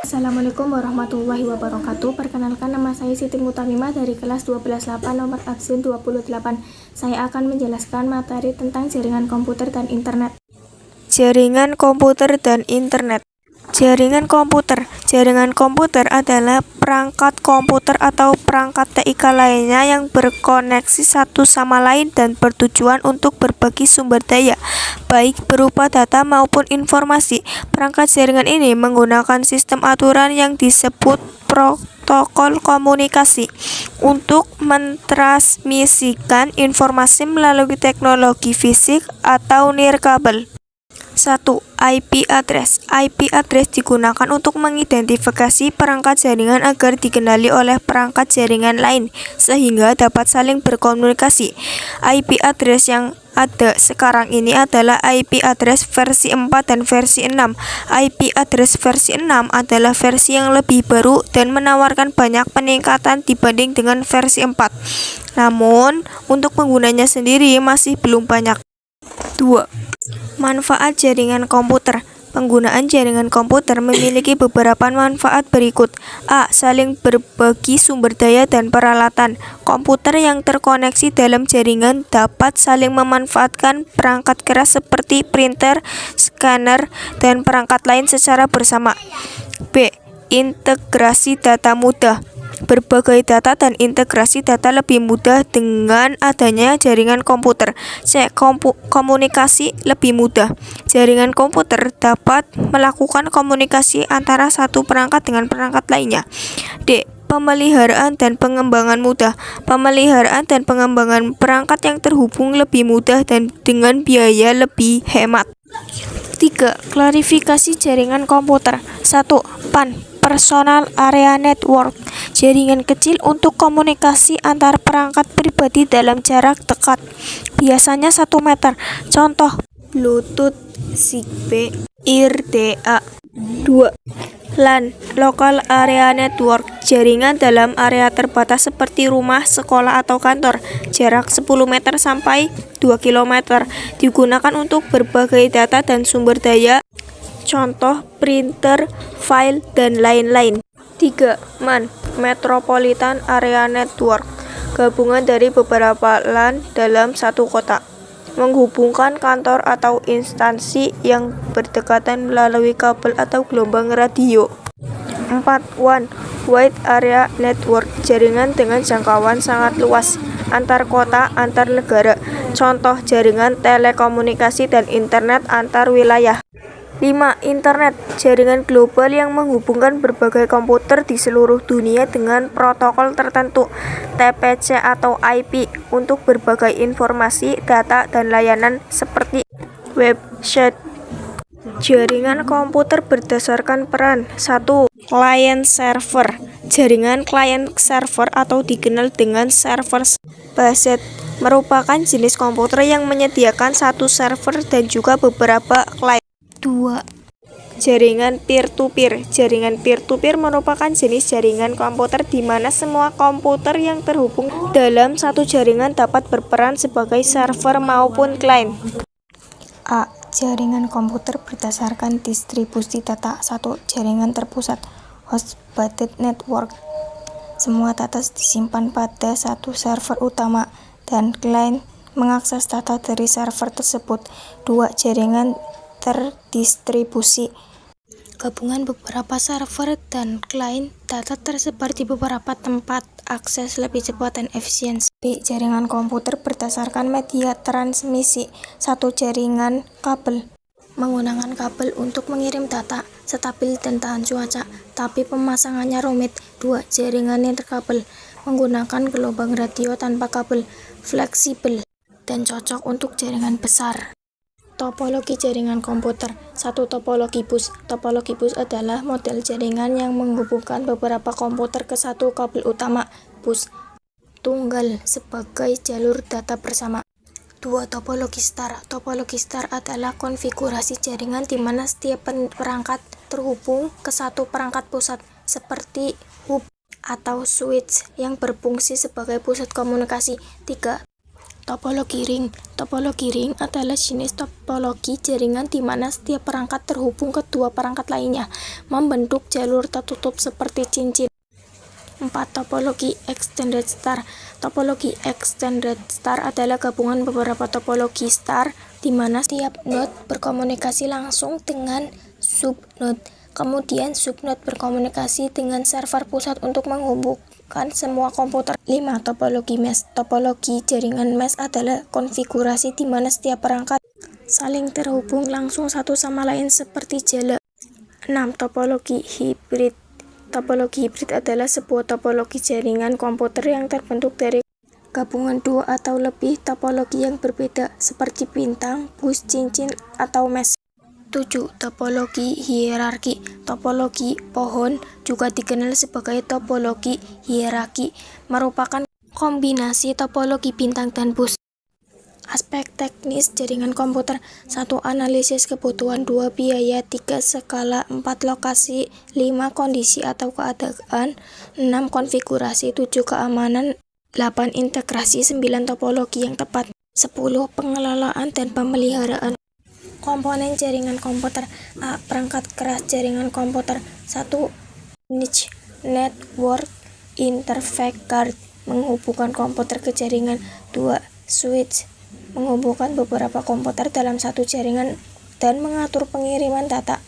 Assalamualaikum warahmatullahi wabarakatuh. Perkenalkan, nama saya Siti Mutamimah dari kelas 12-8 nomor absen 28. Saya akan menjelaskan materi tentang jaringan komputer dan internet. Jaringan komputer dan internet. Jaringan komputer. Jaringan komputer adalah perangkat komputer atau perangkat TIK lainnya yang berkoneksi satu sama lain dan bertujuan untuk berbagi sumber daya, baik berupa data maupun informasi. Perangkat jaringan ini menggunakan sistem aturan yang disebut protokol komunikasi untuk mentransmisikan informasi melalui teknologi fisik atau nirkabel. 1. IP address. IP address digunakan untuk mengidentifikasi perangkat jaringan agar dikenali oleh perangkat jaringan lain sehingga dapat saling berkomunikasi. IP address yang ada sekarang ini adalah IP address versi 4 dan versi 6. IP address versi 6 adalah versi yang lebih baru dan menawarkan banyak peningkatan dibanding dengan versi 4. Namun, untuk penggunanya sendiri masih belum banyak. 2. Manfaat jaringan komputer. Penggunaan jaringan komputer memiliki beberapa manfaat berikut. A. Saling berbagi sumber daya dan peralatan. Komputer yang terkoneksi dalam jaringan dapat saling memanfaatkan perangkat keras seperti printer, scanner, dan perangkat lain secara bersama. B. Integrasi data mudah. Berbagai data dan integrasi data lebih mudah dengan adanya jaringan komputer. C. Komunikasi lebih mudah. Jaringan komputer dapat melakukan komunikasi antara satu perangkat dengan perangkat lainnya. D. Pemeliharaan dan pengembangan mudah. Pemeliharaan dan pengembangan perangkat yang terhubung lebih mudah dan dengan biaya lebih hemat. 3. Klarifikasi jaringan komputer. 1. PAN, Personal Area Network, jaringan kecil untuk komunikasi antar perangkat pribadi dalam jarak dekat, biasanya 1 meter. Contoh, Bluetooth, Zigbee, IRDA. 2. LAN, Local Area Network, jaringan dalam area terbatas seperti rumah, sekolah, atau kantor, jarak 10 meter sampai 2 km, digunakan untuk berbagai data dan sumber daya, contoh printer, file, dan lain-lain. 3. MAN, Metropolitan Area Network, gabungan dari beberapa LAN dalam satu kota, menghubungkan kantor atau instansi yang berdekatan melalui kabel atau gelombang radio. 4. WAN, Wide Area Network, jaringan dengan jangkauan sangat luas, antar kota, antar negara, contoh jaringan telekomunikasi dan internet antar wilayah. 5. Internet, jaringan global yang menghubungkan berbagai komputer di seluruh dunia dengan protokol tertentu, TPC atau IP, untuk berbagai informasi, data, dan layanan seperti website. Jaringan komputer berdasarkan peran. 1. Client server, jaringan client server atau dikenal dengan server based, merupakan jenis komputer yang menyediakan satu server dan juga beberapa client. 2. Jaringan peer-to-peer. Jaringan peer-to-peer merupakan jenis jaringan komputer di mana semua komputer yang terhubung dalam satu jaringan dapat berperan sebagai server maupun klien. A. Jaringan komputer berdasarkan distribusi data. 1. Jaringan terpusat, host-based network. Semua data disimpan pada satu server utama dan klien mengakses data dari server tersebut. 2. Jaringan terdistribusi, gabungan beberapa server dan klien, data tersebar di beberapa tempat, akses lebih cepat dan efisiensi. B. Jaringan komputer berdasarkan media transmisi. 1. Jaringan kabel, menggunakan kabel untuk mengirim data, stabil dan tahan cuaca, tapi pemasangannya rumit. 2. Jaringan nirkabel, menggunakan gelombang radio tanpa kabel, fleksibel, dan cocok untuk jaringan besar. Topologi jaringan komputer. 1. Topologi bus. Topologi bus adalah model jaringan yang menghubungkan beberapa komputer ke satu kabel utama, bus tunggal, sebagai jalur data bersama. 2. Topologi star. Topologi star adalah konfigurasi jaringan di mana setiap perangkat terhubung ke satu perangkat pusat, seperti hub atau switch yang berfungsi sebagai pusat komunikasi. 3. Topologi ring. Topologi ring adalah jenis topologi jaringan di mana setiap perangkat terhubung ke dua perangkat lainnya, membentuk jalur tertutup seperti cincin. 4. Topologi extended star. Topologi extended star adalah gabungan beberapa topologi star di mana setiap node berkomunikasi langsung dengan subnode. Kemudian subnode berkomunikasi dengan server pusat untuk menghubungkan semua komputer. 5. Topologi mesh. Topologi jaringan mesh adalah konfigurasi di mana setiap perangkat saling terhubung langsung satu sama lain seperti jala. 6. Topologi hibrid. Topologi hibrid adalah sebuah topologi jaringan komputer yang terbentuk dari gabungan dua atau lebih topologi yang berbeda seperti bintang, bus, cincin, atau mesh. 7. Topologi hierarki. Topologi pohon juga dikenal sebagai topologi hierarki, merupakan kombinasi topologi bintang dan bus. Aspek teknis jaringan komputer. 1. Analisis kebutuhan. 2. Biaya. 3. Skala. 4. Lokasi. 5. Kondisi atau keadaan. 6. Konfigurasi. 7. Keamanan. 8. Integrasi. 9. Topologi yang tepat. 10. Pengelolaan dan pemeliharaan. Komponen jaringan komputer. A. Perangkat keras jaringan komputer. 1. Niche Network Interface Card menghubungkan komputer ke jaringan. 2. Switch menghubungkan beberapa komputer dalam satu jaringan dan mengatur pengiriman data.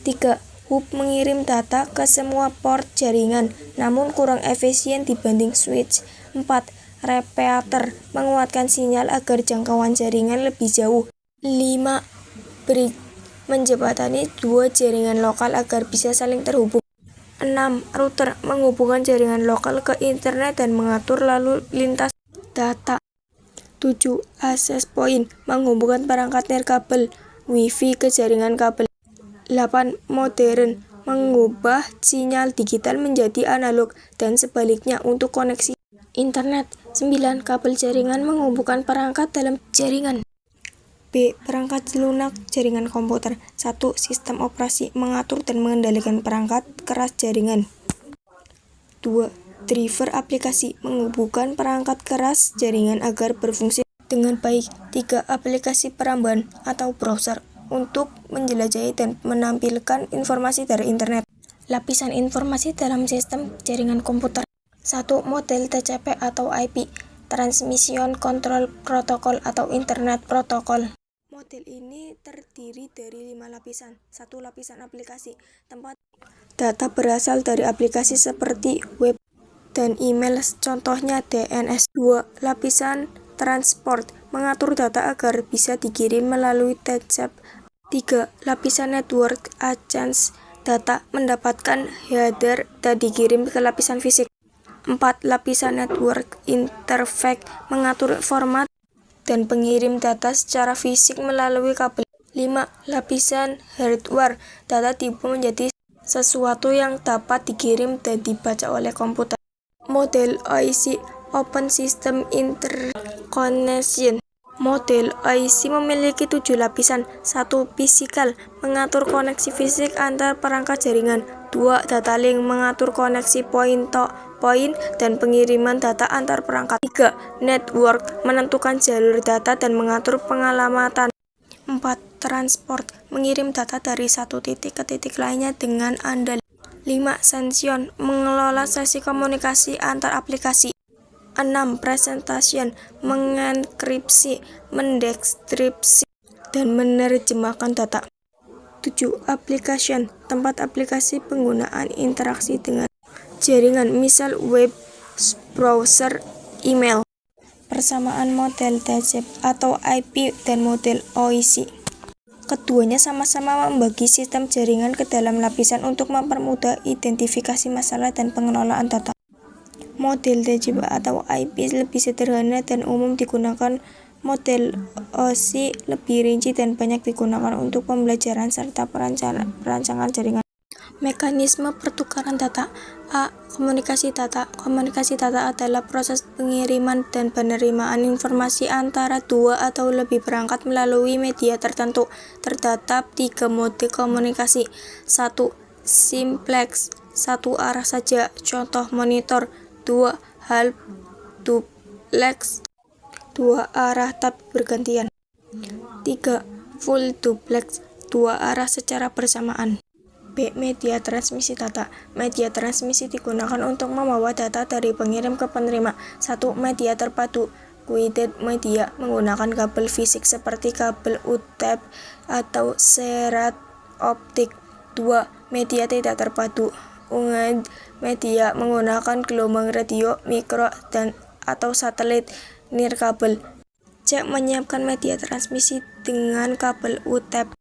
3. Hub mengirim data ke semua port jaringan, namun kurang efisien dibanding switch. 4. Repeater menguatkan sinyal agar jangkauan jaringan lebih jauh. 5. Bridge menjembatani dua jaringan lokal agar bisa saling terhubung. 6. Router menghubungkan jaringan lokal ke internet dan mengatur lalu lintas data. 7. Access point menghubungkan perangkat nirkabel Wi-Fi ke jaringan kabel. 8. Modern mengubah sinyal digital menjadi analog dan sebaliknya untuk koneksi internet. 9. Kabel jaringan menghubungkan perangkat dalam jaringan. B. Perangkat lunak jaringan komputer. 1. Sistem operasi mengatur dan mengendalikan perangkat keras jaringan. 2. Driver aplikasi menghubungkan perangkat keras jaringan agar berfungsi dengan baik. 3. Aplikasi perambahan atau browser untuk menjelajahi dan menampilkan informasi dari internet. Lapisan informasi dalam sistem jaringan komputer. 1. Model TCP atau IP, Transmission Control Protocol atau Internet Protocol. Model ini terdiri dari 5 lapisan. 1. Lapisan aplikasi, tempat data berasal dari aplikasi seperti web dan email, contohnya DNS. 2. Lapisan transport, mengatur data agar bisa dikirim melalui TCP. 3. Lapisan network agents, data mendapatkan header dan dikirim ke lapisan fisik. 4. Lapisan network interface, mengatur format dan pengirim data secara fisik melalui kabel. 5. Lapisan hardware, data diubah menjadi sesuatu yang dapat dikirim dan dibaca oleh komputer. Model IC Open System Interconnection. Model IC memiliki 7 lapisan. 1. Physical, mengatur koneksi fisik antar perangkat jaringan. 2. Data link, mengatur koneksi point dan pengiriman data antar perangkat. 3. Network, menentukan jalur data dan mengatur pengalamatan. 4. Transport, mengirim data dari satu titik ke titik lainnya dengan andal. 5. Session, mengelola sesi komunikasi antar aplikasi. 6. Presentation, mengenkripsi, mendeskripsi, dan menerjemahkan data. 7. Application, tempat aplikasi penggunaan interaksi dengan jaringan, misal web browser, email. Persamaan model TCP atau IP dan model OIC. Keduanya sama-sama membagi sistem jaringan ke dalam lapisan untuk mempermudah identifikasi masalah dan pengelolaan data. Model TCP atau IP lebih sederhana dan umum digunakan. Model OIC lebih rinci dan banyak digunakan untuk pembelajaran serta perancangan jaringan. Mekanisme pertukaran data. A. Komunikasi data. Komunikasi data adalah proses pengiriman dan penerimaan informasi antara dua atau lebih perangkat melalui media tertentu. Terdapat 3 mode komunikasi. 1. Simplex, satu arah saja, contoh monitor. 2. Half duplex, dua arah tapi bergantian. 3. Full duplex, dua arah secara bersamaan. B. Media transmisi data. Media transmisi digunakan untuk membawa data dari pengirim ke penerima. 1. Media terpadu. Guided media menggunakan kabel fisik seperti kabel UTEP atau serat optik. 2. Media tidak terpadu. Unguid media menggunakan gelombang radio, mikro, dan atau satelit nirkabel. C. Menyiapkan media transmisi dengan kabel UTEP.